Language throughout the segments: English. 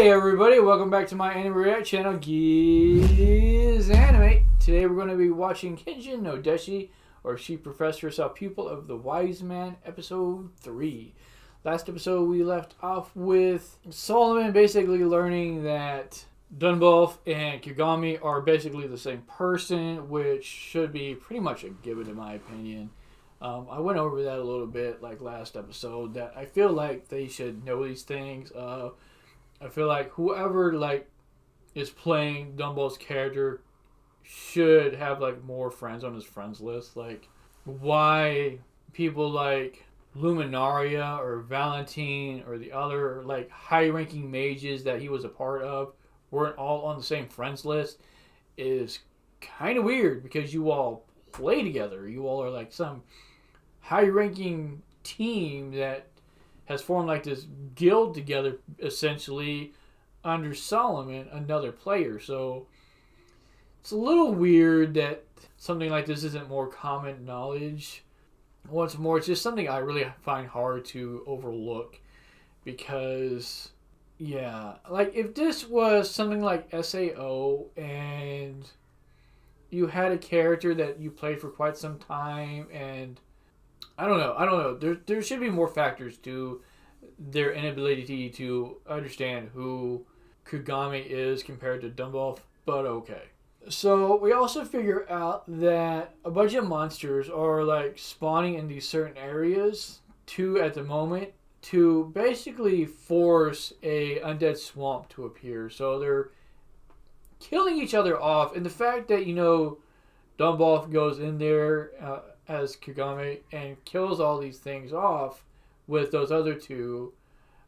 Hey everybody, welcome back to my anime react channel, Gizanime. Today we're going to be watching Kenja No Deshi, or She Professed Herself Pupil of the Wiseman, episode 3. Last episode we left off with Solomon basically learning that Dunbolf and Kagami are basically the same person, which should be pretty much a given in my opinion. I went over that a little bit like last episode, that I feel like they should know these things. I feel like whoever is playing Dunbolf's character should have more friends on his friends list. Why people like Luminaria or Valentine or the other high-ranking mages that he was a part of weren't all on the same friends list is kind of weird, because you all play together. You all are some high-ranking team that has formed this guild together, essentially, under Solomon, another player. So it's a little weird that something like this isn't more common knowledge. Once more, it's just something I really find hard to overlook, because, yeah, if this was something like SAO and you had a character that you played for quite some time, and I don't know. There should be more factors to their inability to understand who Kagami is compared to Dunbolf, but okay. So we also figure out that a bunch of monsters are spawning in these certain areas, 2 at the moment, to basically force a undead swamp to appear. So they're killing each other off, and the fact that, Dunbolf goes in there as Kagami and kills all these things off with those other 2,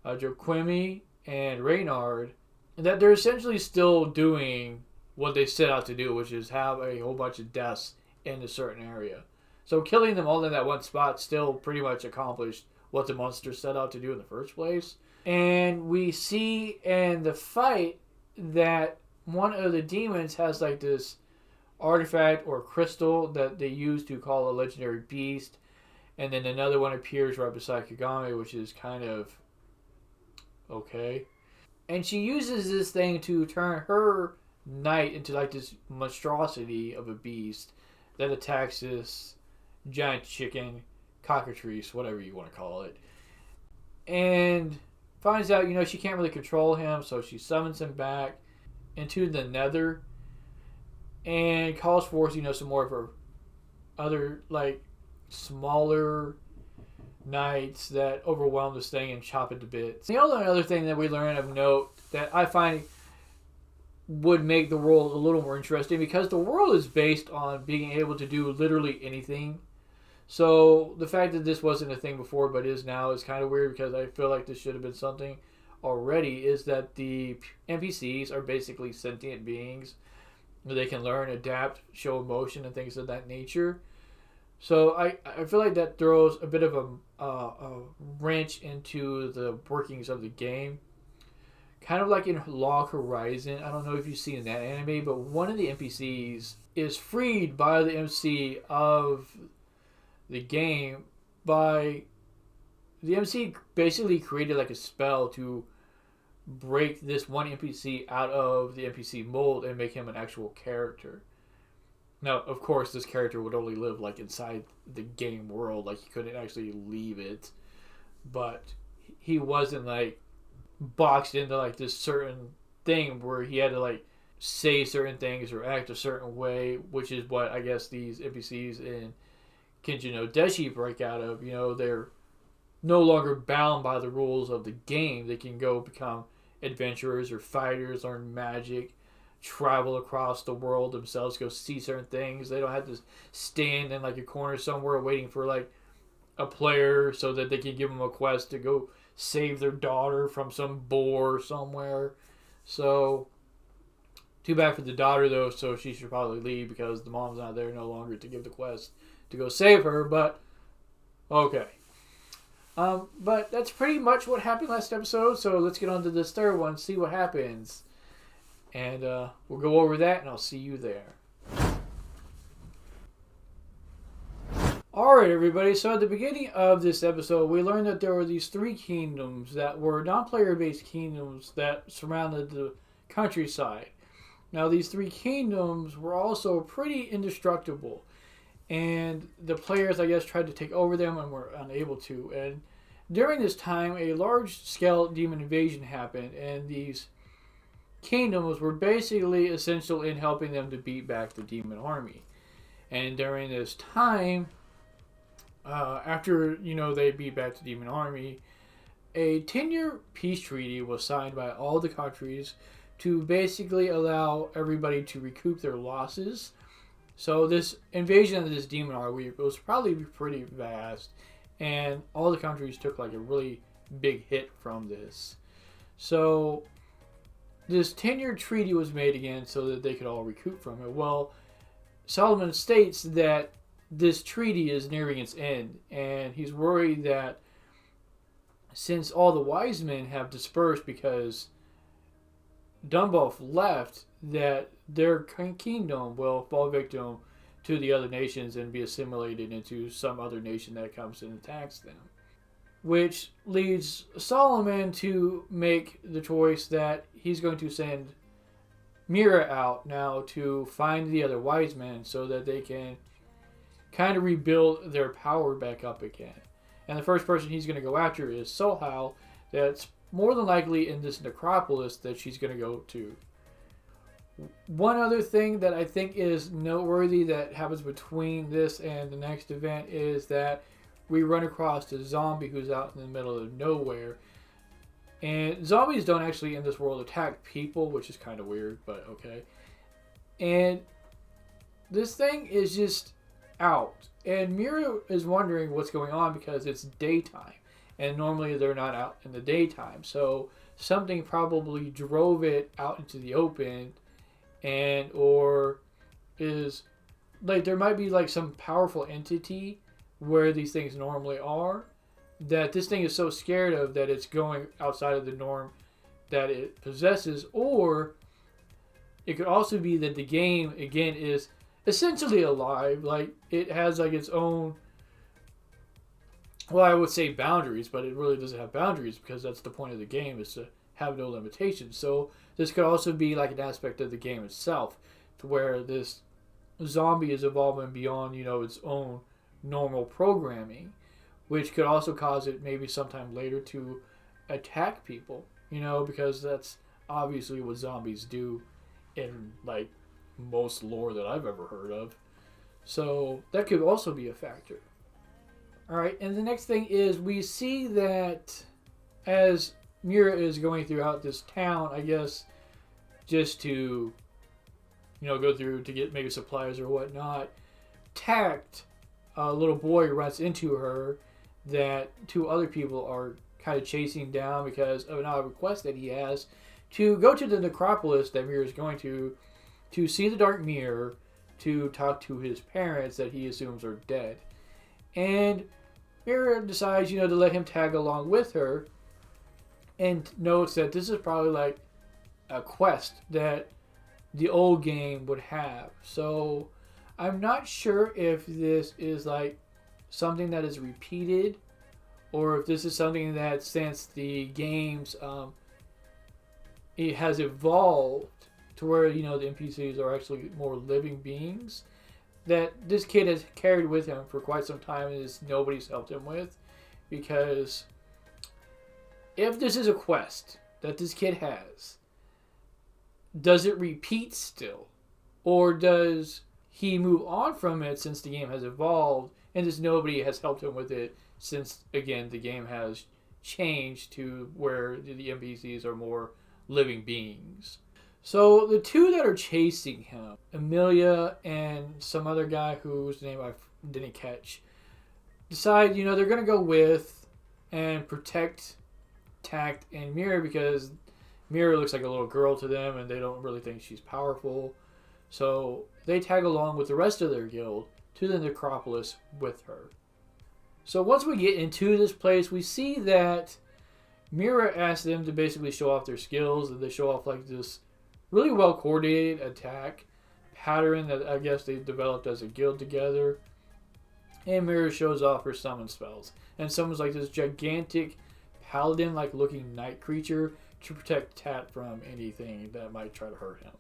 Joquimi and Reynard, and that they're essentially still doing what they set out to do, which is have a whole bunch of deaths in a certain area. So killing them all in that one spot still pretty much accomplished what the monster set out to do in the first place. And we see in the fight that one of the demons has this artifact or crystal that they use to call a legendary beast, and then another one appears right beside Kagami, which is kind of okay. And she uses this thing to turn her knight into this monstrosity of a beast that attacks this giant chicken, cockatrice, whatever you want to call it, and finds out she can't really control him, so she summons him back into the nether and calls forth some more of her other smaller knights that overwhelm this thing and chop it to bits. The only other thing that we learn of note that I find would make the world a little more interesting, because the world is based on being able to do literally anything. So the fact that this wasn't a thing before but is now is kind of weird, because I feel like this should have been something already, is that the NPCs are basically sentient beings. They can learn, adapt, show emotion, and things of that nature. So I feel like that throws a bit of a wrench into the workings of the game. Kind of like in Log Horizon. I don't know if you've seen that anime, but one of the NPCs is freed by the MC of the game by... The MC basically created a spell to break this one NPC out of the NPC mold and make him an actual character. Now, of course, this character would only live inside the game world. He couldn't actually leave it. But he wasn't boxed into this certain thing where he had to say certain things or act a certain way, which is what I guess these NPCs in Kenja No Deshi break out of. They're no longer bound by the rules of the game. They can go become adventurers or fighters, learn magic, travel across the world themselves, go see certain things. They don't have to stand in a corner somewhere waiting for a player so that they can give them a quest to go save their daughter from some boar somewhere. So too bad for the daughter though, so she should probably leave, because the mom's not there no longer to give the quest to go save her. But okay. But that's pretty much what happened last episode, so let's get on to this third one, see what happens. And we'll go over that, and I'll see you there. Alright, everybody, so at the beginning of this episode, we learned that there were these three kingdoms that were non-player based kingdoms that surrounded the countryside. Now, these three kingdoms were also pretty indestructible, and the players, I guess, tried to take over them and were unable to. And during this time, a large-scale demon invasion happened, and these kingdoms were basically essential in helping them to beat back the demon army. And during this time, after they beat back the demon army, a 10-year peace treaty was signed by all the countries to basically allow everybody to recoup their losses. So this invasion of this demon army was probably pretty vast, and all the countries took like a really big hit from this. So this 10-year treaty was made again so that they could all recoup from it. Well, Solomon states that this treaty is nearing its end, and he's worried that since all the wise men have dispersed because Dunboff left, that their kingdom will fall victim to the other nations and be assimilated into some other nation that comes and attacks them. Which leads Solomon to make the choice that he's going to send Mira out now to find the other wise men so that they can kind of rebuild their power back up again. And the first person he's going to go after is withSoulhowl. That's more than likely in this necropolis that she's going to go to. One other thing that I think is noteworthy that happens between this and the next event is that we run across a zombie who's out in the middle of nowhere. And zombies don't actually in this world attack people, which is kind of weird, but okay. And this thing is just out. And Mira is wondering what's going on because it's daytime. And normally they're not out in the daytime. So something probably drove it out into the open, and or is like there might be like some powerful entity where these things normally are that this thing is so scared of that it's going outside of the norm that it possesses. Or it could also be that the game again is essentially alive, like it has like its own, well, I would say boundaries, but it really doesn't have boundaries because that's the point of the game, is to have no limitations. So this could also be like an aspect of the game itself, to where this zombie is evolving beyond, its own normal programming, which could also cause it maybe sometime later to attack people, because that's obviously what zombies do in like most lore that I've ever heard of. So that could also be a factor. Alright, and the next thing is we see that as Mira is going throughout this town, I guess, just to, go through to get maybe supplies or whatnot, Tacts, a little boy, runs into her that two other people are kind of chasing down because of a request that he has to go to the necropolis that Mira is going to see the Dark Mirror, to talk to his parents that he assumes are dead. And Mira decides, to let him tag along with her, and notes that this is probably like a quest that the old game would have. So I'm not sure if this is like something that is repeated, or if this is something that since the games it has evolved to where the NPCs are actually more living beings that this kid has carried with him for quite some time and nobody's helped him with. Because if this is a quest that this kid has, does it repeat still? Or does he move on from it since the game has evolved and just nobody has helped him with it since, again, the game has changed to where the NPCs are more living beings? So the two that are chasing him, Amelia and some other guy whose name I didn't catch, decide, they're going to go with and protect Tacts and Mira because Mira looks like a little girl to them and they don't really think she's powerful. So they tag along with the rest of their guild to the necropolis with her. So once we get into this place, we see that Mira asks them to basically show off their skills, and they show off like this really well coordinated attack pattern that I guess they developed as a guild together. And Mira shows off her summon spells. And summons like this gigantic paladin-like looking night creature to protect Tat from anything that might try to hurt him.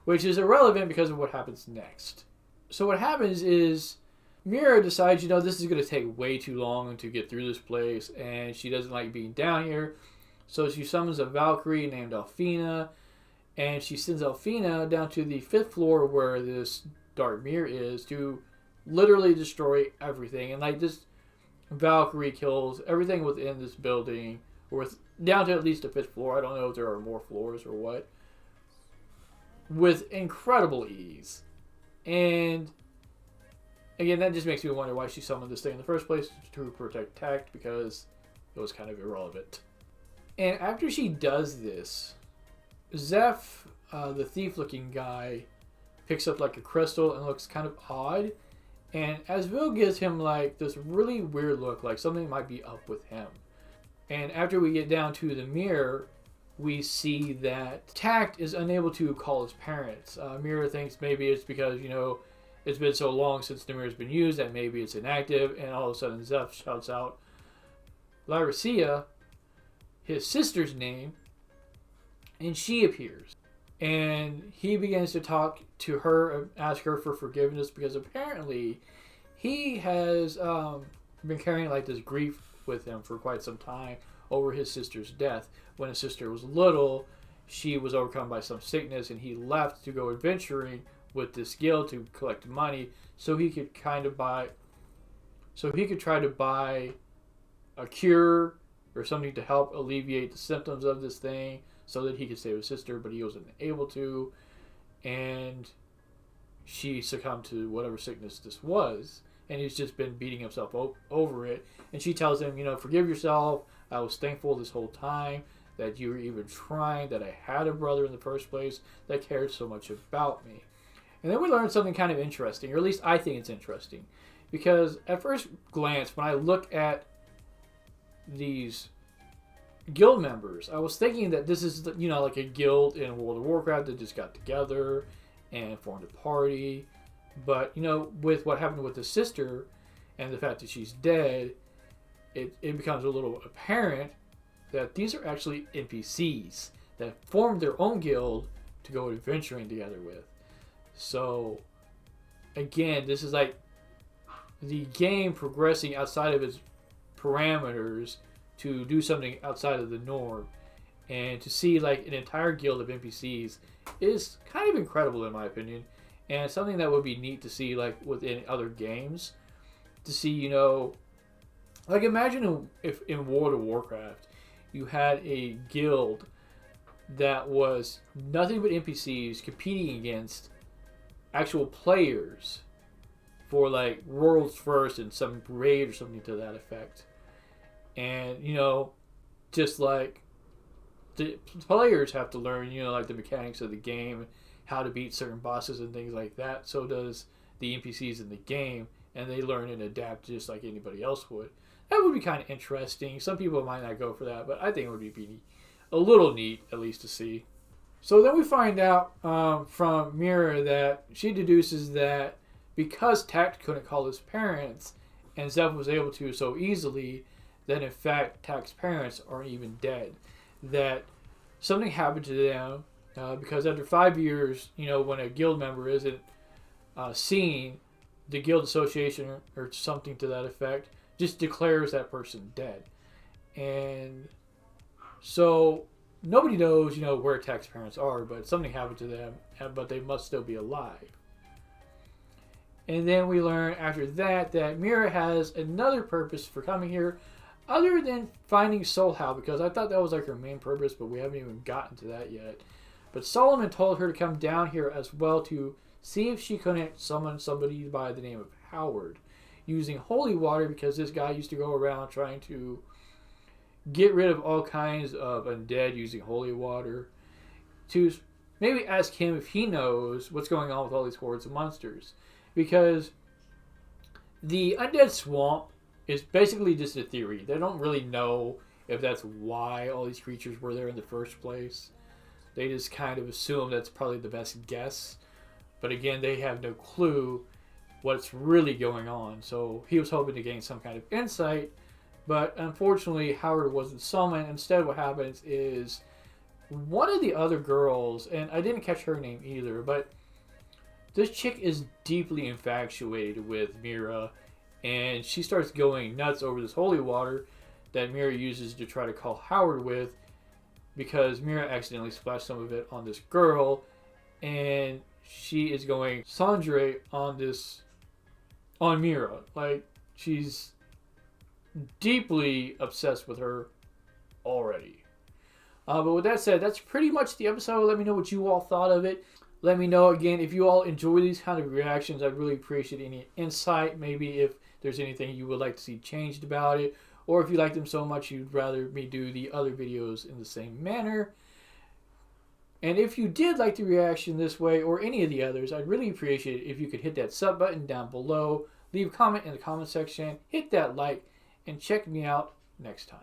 Which is irrelevant because of what happens next. So what happens is Mira decides, this is going to take way too long to get through this place, and she doesn't like being down here. So she summons a Valkyrie named Alfina, and she sends Alfina down to the 5th floor where this dark mirror is to literally destroy everything. And like this Valkyrie kills everything within this building, down to at least the 5th floor. I don't know if there are more floors or what. With incredible ease. And again, that just makes me wonder why she summoned this thing in the first place, to protect Tact, because it was kind of irrelevant. And after she does this, Zeph, the thief-looking guy, picks up like a crystal and looks kind of odd. And Asvil gives him like this really weird look, like something might be up with him. And after we get down to the mirror, we see that Tact is unable to call his parents. Mira thinks maybe it's because, it's been so long since the mirror's been used that maybe it's inactive. And all of a sudden Zeph shouts out Lyricia, his sister's name, and she appears. And he begins to talk to her and ask her for forgiveness because apparently he has been carrying like this grief with him for quite some time over his sister's death. When his sister was little, she was overcome by some sickness and he left to go adventuring with this guild to collect money so he could try to buy a cure or something to help alleviate the symptoms of this thing so that he could save his sister, but he wasn't able to. And she succumbed to whatever sickness this was, and he's just been beating himself over it. And she tells him, forgive yourself. I was thankful this whole time that you were even trying, that I had a brother in the first place that cared so much about me. And then we learn something kind of interesting, or at least I think it's interesting, because at first glance, when I look at these guild members, I was thinking that this is, like a guild in World of Warcraft that just got together and formed a party. But, with what happened with the sister and the fact that she's dead, it becomes a little apparent that these are actually NPCs that formed their own guild to go adventuring together with. So, again, this is like the game progressing outside of its parameters to do something outside of the norm. And to see like an entire guild of NPCs is kind of incredible in my opinion. And something that would be neat to see like within other games. To see, like imagine if in World of Warcraft you had a guild that was nothing but NPCs competing against actual players for like world's first and some raid or something to that effect. And, just like the players have to learn, like the mechanics of the game, how to beat certain bosses and things like that. So does the NPCs in the game, and they learn and adapt just like anybody else would. That would be kind of interesting. Some people might not go for that, but I think it would be a little neat, at least to see. So then we find out from Mira that she deduces that because Tact couldn't call his parents, and Zeph was able to so easily, that in fact Tact's parents aren't even dead. That something happened to them because after 5 years, when a guild member isn't seen, the guild association or something to that effect just declares that person dead. And so nobody knows, where Tact's parents are, but something happened to them, but they must still be alive. And then we learn after that Mira has another purpose for coming here other than finding withSoulhowl, because I thought that was like her main purpose, but we haven't even gotten to that yet. But Solomon told her to come down here as well to see if she couldn't summon somebody by the name of Howard using holy water, because this guy used to go around trying to get rid of all kinds of undead using holy water, to maybe ask him if he knows what's going on with all these hordes of monsters. Because the undead swamp is basically just a theory. They don't really know if that's why all these creatures were there in the first place. They just kind of assume that's probably the best guess. But again, they have no clue what's really going on. So he was hoping to gain some kind of insight, but unfortunately Howard wasn't summoned. Instead, what happens is one of the other girls, and I didn't catch her name either, but this chick is deeply infatuated with Mira, and she starts going nuts over this holy water that Mira uses to try to call Howard with, because Mira accidentally splashed some of it on this girl, and she is going Sandre on Mira. Like, she's deeply obsessed with her already. But with that said, that's pretty much the episode. Let me know what you all thought of it. Let me know, again, if you all enjoy these kind of reactions. I'd really appreciate any insight. Maybe if there's anything you would like to see changed about it, or if you like them so much you'd rather me do the other videos in the same manner. And if you did like the reaction this way, or any of the others, I'd really appreciate it if you could hit that sub button down below, leave a comment in the comment section, hit that like, and check me out next time.